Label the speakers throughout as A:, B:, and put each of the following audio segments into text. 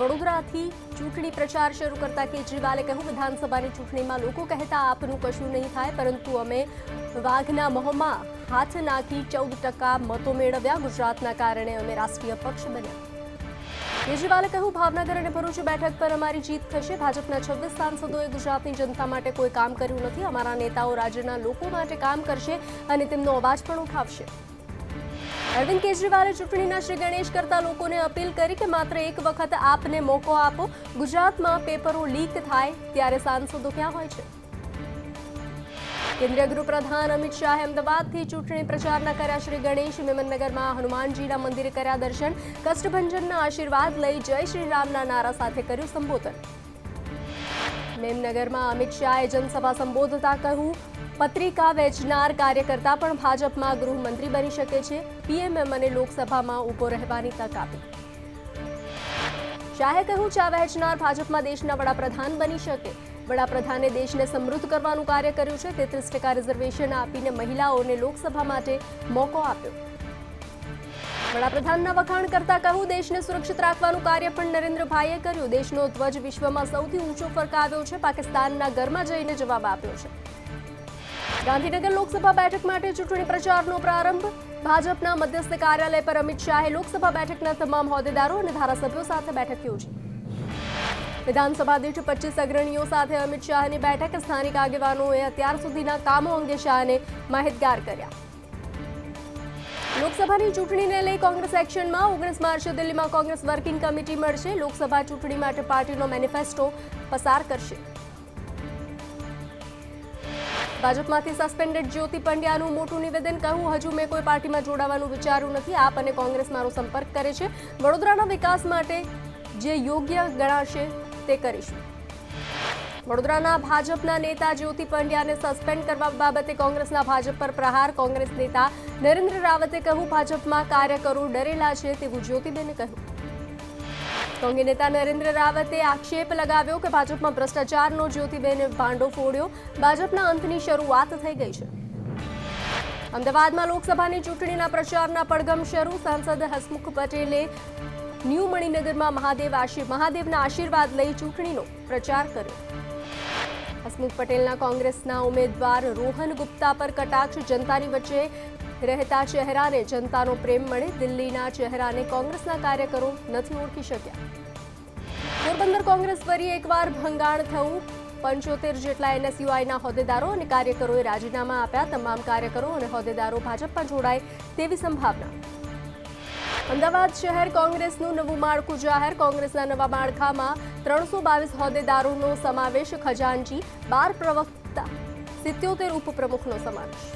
A: વડોદરાથી ચૂંટણી પ્રચાર શરૂ કરતા કેજરીવાલે કહ્યું, વિધાનસભાની ચૂંટણીમાં લોકો કહેતા આપનું કશું નહીં થાય, પરંતુ અમે વાઘના મોંમાં હાથ નાખી 14% મતો મેળવ્યા. ગુજરાતના કારણે અમે રાષ્ટ્રીય પક્ષ બન્યા. કેજરીવાલે કહ્યું, ભાવનગર અને ભરૂચ બેઠક પર અમારી જીત થશે. ભાજપના 26 સાંસદોએ ગુજરાતની જનતા માટે કોઈ કામ કર્યું નથી. અમારા નેતાઓ રાજ્યના લોકો માટે કામ કરશે અને તેમનો અવાજ પણ ઉઠાવશે. અરવિંદ કેજરીવાલે ચૂંટણીના શ્રી ગણેશ કરતા લોકોને અપીલ કરી કે માત્ર એક વખત આપને મોકો આપો. ગુજરાતમાં પેપરો લીક થાય ત્યારે સાંસદો ક્યાં હોય છે? કેન્દ્રીય ગૃહપ્રધાન અમિત શાહે અમદાવાદથી ચૂંટણી પ્રચારના કર્યા શ્રી ગણેશ. મેમનગરમાં હનુમાનજીના મંદિરે કર્યા દર્શન. કષ્ટભંજનના આશીર્વાદ લઈ જય શ્રી રામના નારા સાથે કર્યું સંબોધન. મેમનગરમાં અમિત શાહે જનસભા સંબોધતા કહ્યું, પત્રિકા વેચનાર કાર્યકર્તા પણ ભાજપમાં ગૃહમંત્રી બની શકે છે. પીએમએ મને લોકસભામાં ઊભો રહેવાની તક આપી. શાહે કહ્યું, ચા વેચનાર ભાજપમાં દેશના વડાપ્રધાન બની શકે. વડાપ્રધાને દેશને સમૃદ્ધ કરવાનું કાર્ય કર્યું છે. 33% રિઝર્વેશન આપીને મહિલાઓને લોકસભા માટે મોકો આપ્યો. વડાપ્રધાનના વખાણ કરતા કહ્યું, દેશને સુરક્ષિત રાખવાનું કાર્ય પણ નરેન્દ્રભાઈએ કર્યું. દેશનો ધ્વજ વિશ્વમાં સૌથી ઊંચો ફરકાવ્યો છે. પાકિસ્તાનના ઘરમાં જઈને જવાબ આપ્યો છે. ગાંધીનગર લોકસભા બેઠક માટે ચૂંટણી પ્રચારનો પ્રારંભ. ભાજપના મધ્યસ્થ કાર્યાલય પર અમિત શાહે લોકસભા બેઠકના તમામ હોદ્દેદારો અને ધારાસભ્યો સાથે બેઠક યોજી. વિધાનસભા દીઠ 25 અગ્રણીઓ સાથે અમિત શાહની બેઠક. સ્થાનિક આગેવાનોએ અત્યાર સુધીના કામો અંગે શાહને માહિતગાર કર્યા. લોકસભાની ચૂંટણીને લઈ કોંગ્રેસ એક્શનમાં. 19 માર્ચે દિલ્હીમાં કોંગ્રેસ વર્કિંગ કમિટી મળશે. લોકસભા ચૂંટણી માટે પાર્ટીનો મેનિફેસ્ટો પસાર કરશે. ભાજપમાંથી સસ્પેન્ડેડ જ્યોતિ પંડ્યાનું મોટું નિવેદન. કહ્યું, હજુ મેં કોઈ પાર્ટીમાં જોડાવાનું વિચાર્યું નથી. આપ અને કોંગ્રેસ મારો સંપર્ક કરે છે. વડોદરાના વિકાસ માટે જે યોગ્ય ગણાશે તે કરીશું. વડોદરાના ભાજપના નેતા જ્યોતિ પંડ્યાને સસ્પેન્ડ કરવા બાબતે કોંગ્રેસના ભાજપ પર પ્રહાર. કોંગ્રેસ નેતા નરેન્દ્ર રાવતે કહ્યું, ભાજપમાં કાર્યકરો ડરેલા છે તેવું જ્યોતિબેને કહ્યું. કોંગ્રેસ નેતા નરેન્દ્ર રાવતે આક્ષેપ લગાવ્યો કે ભાજપમાં ભ્રષ્ટાચારનો જ્યોતિબેને ભાંડો ફોડ્યો. ભાજપના અંતની શરૂઆત થઈ ગઈ છે. અમદાવાદમાં લોકસભાની ચૂંટણીના પ્રચારના પડઘમ શરૂ. સાંસદ હસમુખ પટેલે ન્યૂ મણિનગરમાં મહાદેવના આશીર્વાદ લઈ ચૂંટણીનો પ્રચાર કર્યો. હસમુખ પટેલના કોંગ્રેસના ઉમેદવાર રોહન ગુપ્તા પર કટાક્ષ. જનતાની વચ્ચે રહેતા ચહેરાને જનતાનો પ્રેમ મળે. દિલ્હીના ચહેરાને કોંગ્રેસના કાર્યકરો નથી ઓળખી શક્યા. પોરબંદર કોંગ્રેસ ફરી એકવાર ભંગાણ થયું. 75 જેટલા એનએસયુઆઈના હોદ્દેદારો અને કાર્યકરોએ રાજીનામા આપ્યા. તમામ કાર્યકરો અને હોદ્દેદારો ભાજપમાં જોડાય તેવી સંભાવના. અમદાવાદ શહેર કોંગ્રેસનું નવું માળખું જાહેર. કોંગ્રેસના નવા માળખામાં 322 હોદ્દેદારોનો સમાવેશ. ખજાનચી, 12 પ્રવક્તા, 77 ઉપપ્રમુખનો સમાવેશ.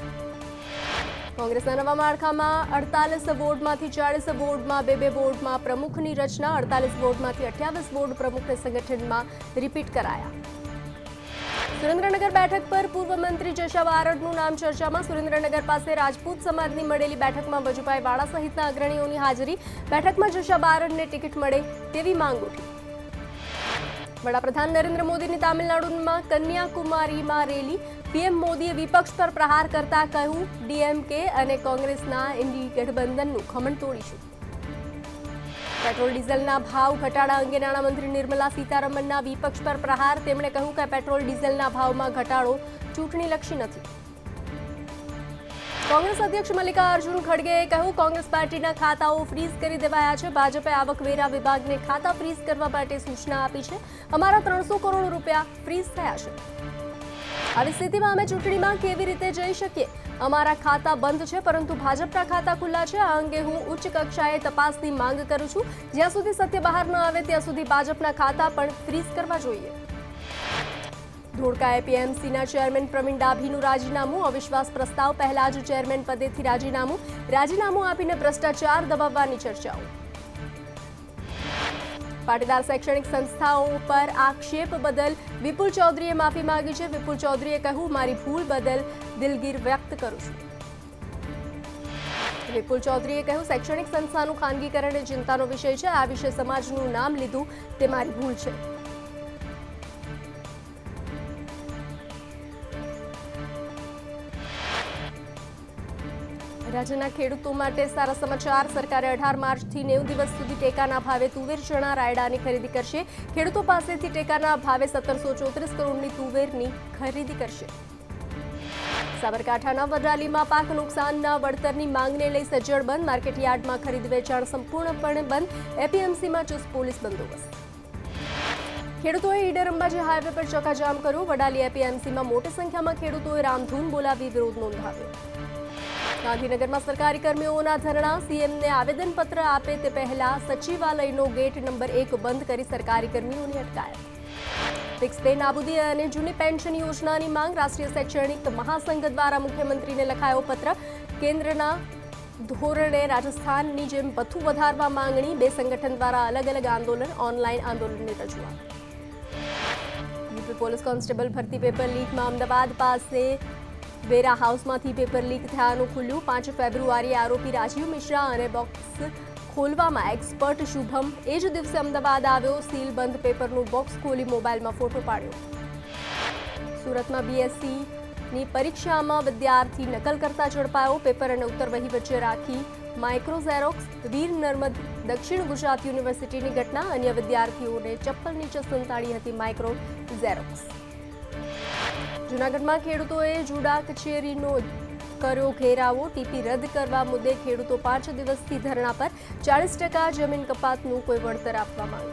A: કોંગ્રેસના નવા માળખામાં 48 વોર્ડમાંથી 40 વોર્ડમાં 2 વોર્ડમાં પ્રમુખની રચના. 48 વોર્ડમાંથી 28 વોર્ડ પ્રમુખને સંગઠનમાં રિપીટ કરાયા. સુરેન્દ્રનગર બેઠક પર પૂર્વ મંત્રી જશા બારડનું નામ ચર્ચામાં. સુરેન્દ્રનગર પાસે રાજપૂત સમાજની મળેલી બેઠકમાં વજુભાઈ વાળા સહિતના અગ્રણીઓની હાજરી. બેઠકમાં જશા બારડને ટિકિટ મળે તેવી માંગ ઉઠી. વડાપ્રધાન નરેન્દ્ર મોદીની તામિલનાડુમાં કન્યાકુમારીમાં રેલી. પીએમ મોદીએ વિપક્ષ પર પ્રહાર કરતા કહ્યું, ડીએમકે અને કોંગ્રેસના ઇન્ડી ગઠબંધનનું ખમણ તોડીશું. પેટ્રોલ ડીઝલના ભાવ ઘટાડા અંગે નાણામંત્રી નિર્મલા સીતારમણના વિપક્ષ પર પ્રહાર. તેમણે કહ્યું કે પેટ્રોલ ડીઝલના ભાવમાં ઘટાડો ચૂંટણીલક્ષી નથી. કોંગ્રેસ અધ્યક્ષ મલ્લિકાર્જુન ખડગેએ કહ્યું, કોંગ્રેસ પાર્ટીના ખાતાઓ ફ્રીઝ કરી દેવાયા છે. ભાજપે આવકવેરા વિભાગને ખાતા ફ્રીઝ કરવા માટે સૂચના આપી છે. અમારા 300 કરોડ રૂપિયા ફ્રીઝ થયા છે. આવી સ્થિતિમાં અમે ચૂંટણીમાં કેવી રીતે જઈ શકીએ? અમારા ખાતા બંધ છે, પરંતુ ભાજપના ખાતા ખુલ્લા છે. આ અંગે હું ઉચ્ચ કક્ષાએ તપાસની માંગ કરું છું. જ્યાં સુધી સત્ય બહાર ન આવે ત્યાં સુધી ભાજપના ખાતા પણ ફ્રીઝ કરવા જોઈએ. ધોળકા એપીએમસીના ચેરમેન પ્રવીણ ડાભીનું રાજીનામું. અવિશ્વાસ પ્રસ્તાવ પહેલા જ ચેરમેન પદેથી રાજીનામું આપીને ભ્રષ્ટાચાર દબાવવાની ચર્ચાઓ. પાટીદાર શૈક્ષણિક સંસ્થાઓ પર આક્ષેપ બદલ વિપુલ ચૌધરીએ માફી માંગી છે. વિપુલ ચૌધરીએ કહ્યું, મારી ભૂલ બદલ દિલગીર વ્યક્ત કરું છું. વિપુલ ચૌધરીએ કહ્યું, શૈક્ષણિક સંસ્થાનું ખાનગીકરણ એ ચિંતાનો વિષય છે. આ વિશે સમાજનું નામ લીધું તે મારી ભૂલ છે. રાજ્યના ખેડૂતો માટે સારા સમાચાર. સરકારે 18 માર્ચથી 90 દિવસ સુધી ટેકાના ભાવે તુવેર, ચણા, રાયડાની ખરીદી કરશે. ખેડૂતો પાસેથી ટેકાના ભાવે 1734 કરોડની તુવેરની ખરીદી કરશે. સાબરકાંઠાના વડાલીમાં પાક નુકસાનના વળતરની માંગને લઈ સજ્જડ બંધ. માર્કેટયાર્ડમાં ખરીદ વેચાણ સંપૂર્ણપણે બંધ. એપીએમસીમાં ચુસ્ત પોલીસ બંદોબસ્ત. ખેડૂતોએ ઈડર અંબાજી હાઈવે પર ચક્કાજામ કર્યો. વડાલી એપીએમસીમાં મોટી સંખ્યામાં ખેડૂતોએ રામધૂન બોલાવી વિરોધ નોંધાવ્યો. ગાંધીનગરમાં સરકારી કર્મીઓના ધરણા. સીએમને આવેદનપત્ર આપે તે પહેલા સચિવાલયનો ગેટ નંબર 1 બંધ કરી સરકારી કર્મીઓની અટકાયત. ફિક્સ પે નાબૂદી અને જૂની પેન્શન યોજનાની માંગ. રાષ્ટ્રીય શૈક્ષણિક મહાસંઘ દ્વારા મુખ્યમંત્રીને લખાયો પત્ર. કેન્દ્રના ધોરણે રાજસ્થાનની જેમ ભથ્થું વધારવા માંગણી. બે સંગઠન દ્વારા અલગ અલગ આંદોલન, ઓનલાઈન આંદોલનની રજૂઆત. યુપી પોલીસ કોન્સ્ટેબલ ભરતી પેપર લીકમાં અમદાવાદ પાસે વેરા હાઉસમાંથી પેપર લીક થયાનું ખુલ્યું. 5 ફેબ્રુઆરીએ આરોપી રાજીવ મિશ્રા અને બોક્સ ખોલવામાં એક્સપર્ટ શુભમ એ જ દિવસે અમદાવાદ આવ્યો. સીલ બંધ પેપરનું બોક્સ ખોલી મોબાઈલમાં ફોટો પાડ્યો. સુરતમાં બીએસસીની પરીક્ષામાં વિદ્યાર્થી નકલ કરતા ઝડપાયો. પેપર અને ઉત્તરવહી વચ્ચે રાખી માઇક્રો ઝેરોક્સ. વીર નર્મદ દક્ષિણ ગુજરાત યુનિવર્સિટીની ઘટના. અન્ય વિદ્યાર્થીઓને ચપ્પલ નીચે સંતાડી હતી માઇક્રો ઝેરોક્સ. જૂનાગઢમાં ખેડૂતોએ જુડા કચેરીનો કર્યો ઘેરાવો. ટીપી રદ કરવા મુદ્દે ખેડૂતો 5 દિવસથી ધરણા પર. 40% જમીન કપાતનું કોઈ વળતર આપવા માંગ.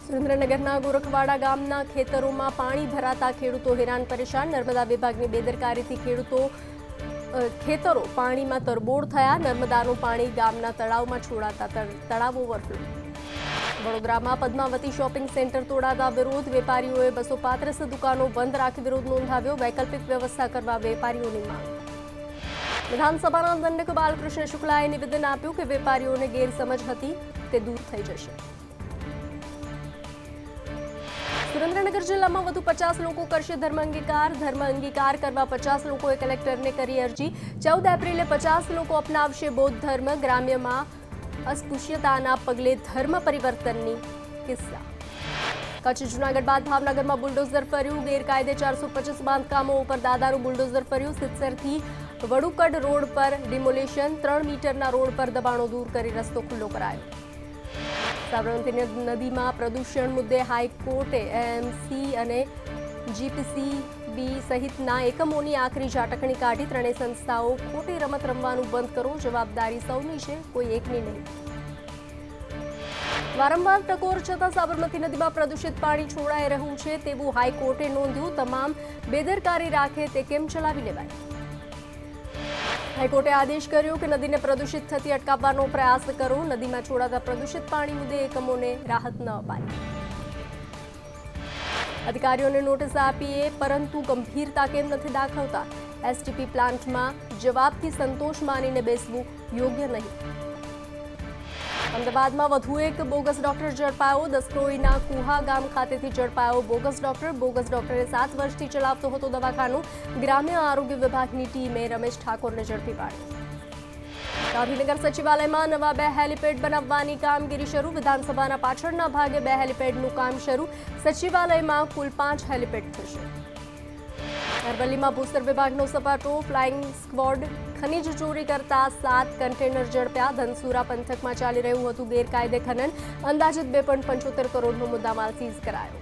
A: સુરેન્દ્રનગરના ગોરખવાડા ગામના ખેતરોમાં પાણી ભરાતા ખેડૂતો હેરાન પરેશાન. નર્મદા વિભાગની બેદરકારીથી ખેતરો પાણીમાં તરબોળ થયા. નર્મદાનું પાણી ગામના તળાવમાં છોડાતા તળાવ ઓવરફ્લો. વડોદરામાં પદ્માવતી શોપિંગ સેન્ટર તોડાતા વિરોધ. વેપારીઓએ 235 દુકાનો બંધ રાખી વિરોધ નોંધાવ્યો. વૈકલ્પિક વ્યવસ્થા કરવા વેપારીઓની માંગ. વિધાનસભાના દંડક બાલકૃષ્ણ શુક્લાએ નિવેદન આપ્યું કે વેપારીઓને ગેરસમજ હતી તે દૂર થઈ જશે. સુરેન્દ્રનગર જિલ્લામાં વધુ 50 લોકો કરશે ધર્મ અંગીકાર. ધર્મ અંગીકાર કરવા 50 લોકોએ કલેક્ટરને કરી અરજી. 14 એપ્રિલે 50 લોકો અપનાવશે બૌદ્ધ ધર્મ. ગ્રામ્યમાં અસ્પૃશ્યતાના પગલે ધર્મ પરિવર્તનની કિસ્સા. કચ્છ જૂનાગઢ બાદ ભાવનગરમાં બુલડોઝર ફર્યું. ગેરકાયદે 425 બાંધકામો ઉપર દાદાનું બુલડોઝર ફર્યું. સિત્સરથી વડુકડ રોડ પર ડિમોલેશન. 3 મીટરના રોડ પર દબાણો દૂર કરી રસ્તો ખુલ્લો કરાયો. સાબરમતી નદીમાં પ્રદૂષણ મુદ્દે હાઈકોર્ટે એએમસી અને જીપીસીબી સહિતના એકમોની આખરી ઝાટકણી કાઢી. ત્રણેય સંસ્થાઓ ખોટી રમત રમવાનું બંધ કરો. જવાબદારી સૌની છે, કોઈ એકની નહીં. વારંવાર ટકોર છતાં સાબરમતી નદીમાં પ્રદૂષિત પાણી છોડાઈ રહ્યું છે તેવું હાઈકોર્ટે નોંધ્યું. તમામ બેદરકારી રાખે તે કેમ ચલાવી લેવાય. હાઈકોર્ટે આદેશ કર્યો કે નદીને પ્રદૂષિત થતી અટકાવવાનો પ્રયાસ કરો. નદીમાં છોડાતા પ્રદૂષિત પાણી મુદ્દે એકમોને રાહત ન અપાય. અધિકારીઓને નોટિસ આપીએ પરંતુ ગંભીરતા કેમ નથી દાખવતા. એસટીપી પ્લાન્ટમાં જવાબથી સંતોષ માનીને બેસવું યોગ્ય નહીં. અમદાવાદમાં વધુ એક બોગસ ડોક્ટર ઝડપાયો. દસક્રોઈના કુહા ગામ ખાતેથી ઝડપાયો બોગસ ડોક્ટર. બોગસ ડોક્ટરે 7 વર્ષથી ચલાવતો હતો દવાખાનું. ગ્રામ્ય આરોગ્ય વિભાગની ટીમે રમેશ ઠાકોરને ઝડપી પાડ્યો. ગાંધીનગર સચિવાલયમાં નવા 2 હેલિપેડ બનાવવાની કામગીરી શરૂ. વિધાનસભાના પાછળના ભાગે 2 હેલિપેડનું કામ શરૂ. સચિવાલયમાં કુલ 5 હેલિપેડ થશે. અરવલ્લીમાં ભૂસ્તર વિભાગનો સપાટો. ફ્લાઇંગ સ્ક્વોડ ખનીજ ચોરી કરતા 7 કન્ટેનર ઝડપ્યા. ધનસુરા પંથકમાં ચાલી રહ્યું હતું ગેરકાયદે ખનન. અંદાજિત 2.75 કરોડનો મુદ્દામાલ સીઝ કરાયો.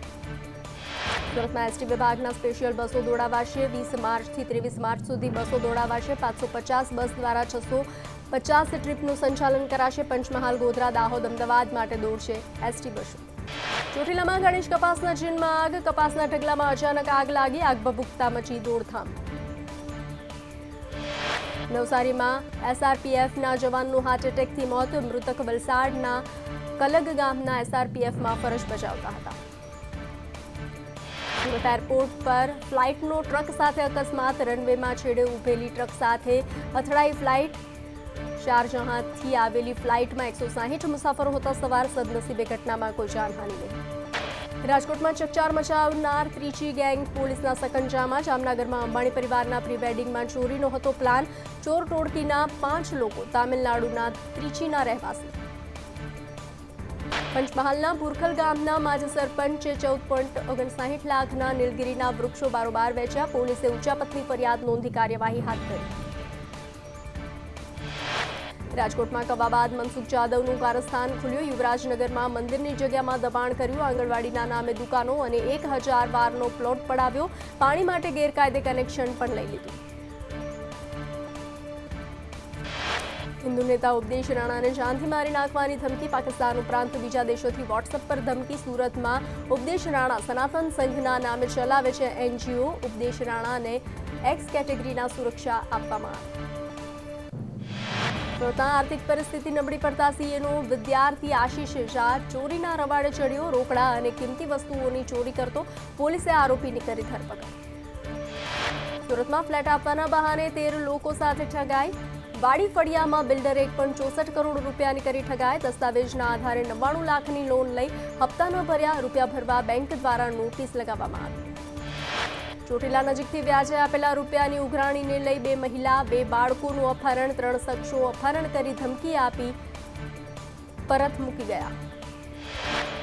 A: સુરતમાં એસટી વિભાગના સ્પેશિયલ બસો દોડાવાશે. 20 માર્ચથી 23 માર્ચ સુધી બસો દોડાવાશે. 550 બસ દ્વારા 650 ટ્રીપનું સંચાલન કરાશે. પંચમહાલ, ગોધરા, દાહોદ, અમદાવાદ માટે દોડશે એસટી બસો. ચોટીલામાં ગણેશ કપાસના જીનમાં આગ. કપાસના ઢગલામાં અચાનક આગ લાગી. આગ ભભૂકતા મચી દોડધામ. નવસારીમાં એસઆરપીએફના જવાનનું હાર્ટ એટેકથી મોત. મૃતક વલસાડના કલગ ગામના એસઆરપીએફમાં ફરજ બજાવતા હતા. સુરત એરપોર્ટ પર ફ્લાઇટનો ટ્રક સાથે અકસ્માત. રનવેમાં છેડે ઉભેલી ટ્રક સાથે અથડાઈ ફ્લાઇટ. શારજહાંથી આવેલી ફ્લાઇટમાં 160 મુસાફરો હતા સવાર. સદનસીબે ઘટનામાં કોઈ જાનહાનિ નહીં. રાજકોટમાં ચકચાર મચાવનાર ત્રીજી ગેંગ પોલીસના સકંજામાં. જામનગરમાં અંબાણી પરિવારના પ્રી વેડિંગમાં ચોરીનો હતો પ્લાન. ચોર ટોળકીના 5 લોકો તામિલનાડુના ત્રિચીના રહેવાસી. પંચમહાલના ભુરખલ ગામના માજી સરપંચે 14.59 લાખના નીલગિરીના વૃક્ષો બારોબાર વેચ્યા. પોલીસે ઊંચાપતની ફરિયાદ નોંધી કાર્યવાહી હાથ ધરી. રાજકોટમાં કવા બાદ મનસુખ જાદવનું કારસ્તાન ખુલ્યું. યુવરાજનગરમાં મંદિરની જગ્યામાં દબાણ કર્યું. આંગણવાડીના નામે દુકાનો અને 1000 વારનો પ્લોટ પડાવ્યો. પાણી માટે ગેરકાયદે કનેક્શન પણ લઈ લીધું. હિન્દુ નેતા ઉપદેશ રાણાને જાનથી મારી નાખવાની ધમકી. પાકિસ્તાન ઉપરાંત બીજા દેશોથી વોટ્સએપ પર ધમકી. સુરતમાં ઉપદેશ રાણા સનાતન સંઘના નામે ચલાવે છે એનજીઓ. ઉપદેશ રાણાને એક્સ કેટેગરીના સુરક્ષા આપવામાં આવી. સુરતના આર્થિક પરિસ્થિતિ નબળી પડતા સીએનો વિદ્યાર્થી આશીષ ઝા ચોરીના રવાડે ચડ્યો. રોકડા અને કિંમતી વસ્તુઓની ચોરી કરતો. પોલીસે આરોપીની કરી ધરપકડ. સુરતમાં ફ્લેટ આપવાના બહાને 13 લોકો સાથે ઠગાઈ. વાડી ફળિયામાં બિલ્ડરે 1.64 કરોડ રૂપિયાની કરી ઠગાઈ. દસ્તાવેજના આધારે 99 લાખની લોન લઈ હપ્તા ન ભર્યા. રૂપિયા ભરવા બેંક દ્વારા નોટિસ લગાવવામાં આવી. ચોટીલા નજીકથી વ્યાજે આપેલા રૂપિયાની ઉઘરાણીને લઈ 2 મહિલા 2 બાળકોનું અપહરણ. 3 શખ્સો અપહરણ કરી ધમકી આપી પરત મૂકી ગયા.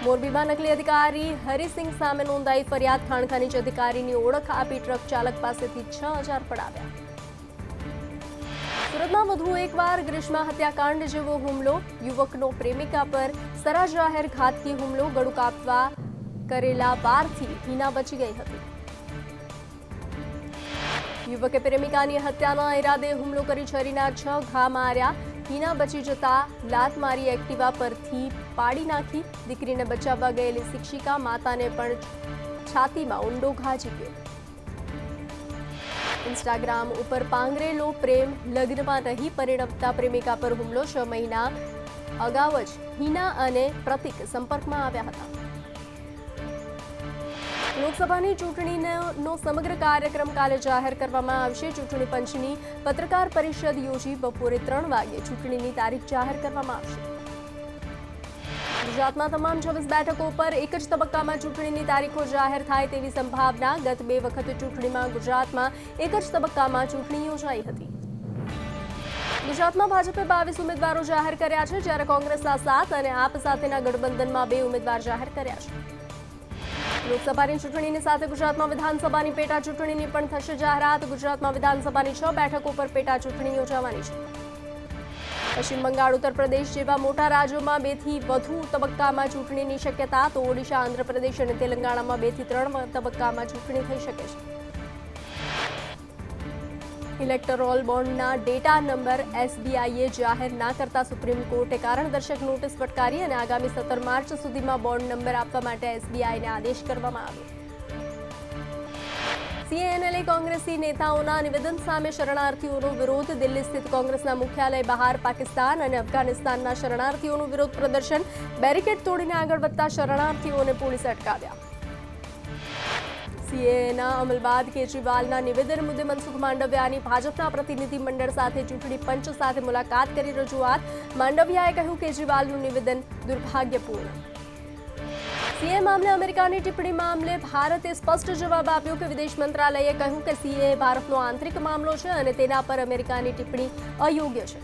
A: મોરબીમાં નકલી અધિકારી હરિસિંહ સામે નોંધાઈ ફરિયાદ. ખાણ ખનીજ અધિકારીની ઓળખ આપી ટ્રક ચાલક પાસેથી 6000 પડાવ્યા. સુરતમાં વધુ એકવાર ગ્રીષ્મા હત્યાકાંડ જેવો હુમલો. યુવકનો પ્રેમિકા પર સરા જાહેર ઘાતકી હુમલો. ગળું કાપવા કરેલા વારથી હિના બચી ગઈ હતી. યુવકે પ્રેમિકાની હત્યાના ઈરાદે હુમલો કરી છરીના 6 ઘા માર્યા. હિના બચી જતા લાત મારી એક્ટિવા પરથી પાડી નાખી. દીકરીને બચાવવા ગયેલી શિક્ષિકા માતાને પણ છાતીમાં ઊંડો ઘા ઝીક્યો. ઇન્સ્ટાગ્રામ ઉપર પાંગરેલો પ્રેમ લગ્નમાં નહીં પરિણમતા પ્રેમિકા પર હુમલો. 6 મહિના અગાઉ જ હિના અને પ્રતિક સંપર્કમાં આવ્યા હતા. લોકસભાની ચૂંટણીનો સમગ્ર કાર્યક્રમ કાલે જાહેર કરવામાં આવશે. ચૂંટણી પંચની પત્રકાર પરિષદ યોજી બપોરે 3 વાગ્યે ચૂંટણીની તારીખ જાહેર કરવામાં આવશે. ગુજરાતમાં તમામ 26 બેઠકો પર એક જ તબક્કામાં ચૂંટણીની તારીખો જાહેર થાય તેવી સંભાવના. ગત 2 વખત ચૂંટણીમાં ગુજરાતમાં એક જ તબક્કામાં ચૂંટણી યોજાઈ હતી. ગુજરાતમાં ભાજપે 22 ઉમેદવારો જાહેર કર્યા છે, જ્યારે કોંગ્રેસના 7 અને આપ સાથેના ગઠબંધનમાં 2 ઉમેદવાર જાહેર કર્યા છે. લોકસભાની ચૂંટણીની સાથે ગુજરાતમાં વિધાનસભાની પેટા ચૂંટણીની પણ થશે જાહેરાત. ગુજરાતમાં વિધાનસભાની 6 બેઠકો પર પેટા ચૂંટણી યોજાવાની છે. પશ્ચિમ બંગાળ, ઉત્તર પ્રદેશ જેવા મોટા રાજ્યોમાં 2 થી વધુ તબક્કામાં ચૂંટણીની શક્યતા. તો ઓડિશા, આંધ્રપ્રદેશ અને તેલંગાણામાં 2 થી 3 તબક્કામાં ચૂંટણી થઈ શકે છે. ઇલેક્ટોરલ બોન્ડના ડેટા નંબર એસબીઆઈએ જાહેર ના કરતા સુપ્રીમ કોર્ટે કારણદર્શક નોટિસ ફટકારી અને આગામી 17 માર્ચ સુધીમાં બોન્ડ નંબર આપવા માટે એસબીઆઈને આદેશ કરવામાં આવ્યો. સીએનએલએ કોંગ્રેસી નેતાઓના નિવેદન સામે શરણાર્થીઓનો વિરોધ. દિલ્હી સ્થિત કોંગ્રેસના મુખ્યાલય બહાર પાકિસ્તાન અને અફઘાનિસ્તાનના શરણાર્થીઓનું વિરોધ પ્રદર્શન. બેરિકેડ તોડીને આગળ વધતા શરણાર્થીઓને પોલીસે અટકાવ્યા. સીએએના અમલ બાદ કેજરીવાલના નિવેદન મુદ્દે મનસુખ માંડવિયાની ભાજપના પ્રતિનિધિમંડળ સાથે ચૂંટણી પંચ સાથે મુલાકાત કરી રજૂઆત. માંડવિયાએ કહ્યું કેજરીવાલનું નિવેદન દુર્ભાગ્યપૂર્ણ. સીએ મામલે અમેરિકાની ટિપ્પણી મામલે ભારતે સ્પષ્ટ જવાબ આપ્યો કે વિદેશ મંત્રાલયે કહ્યું કે સીએ ભારતનો આંતરિક મામલો છે અને તેના પર અમેરિકાની ટિપ્પણી અયોગ્ય છે.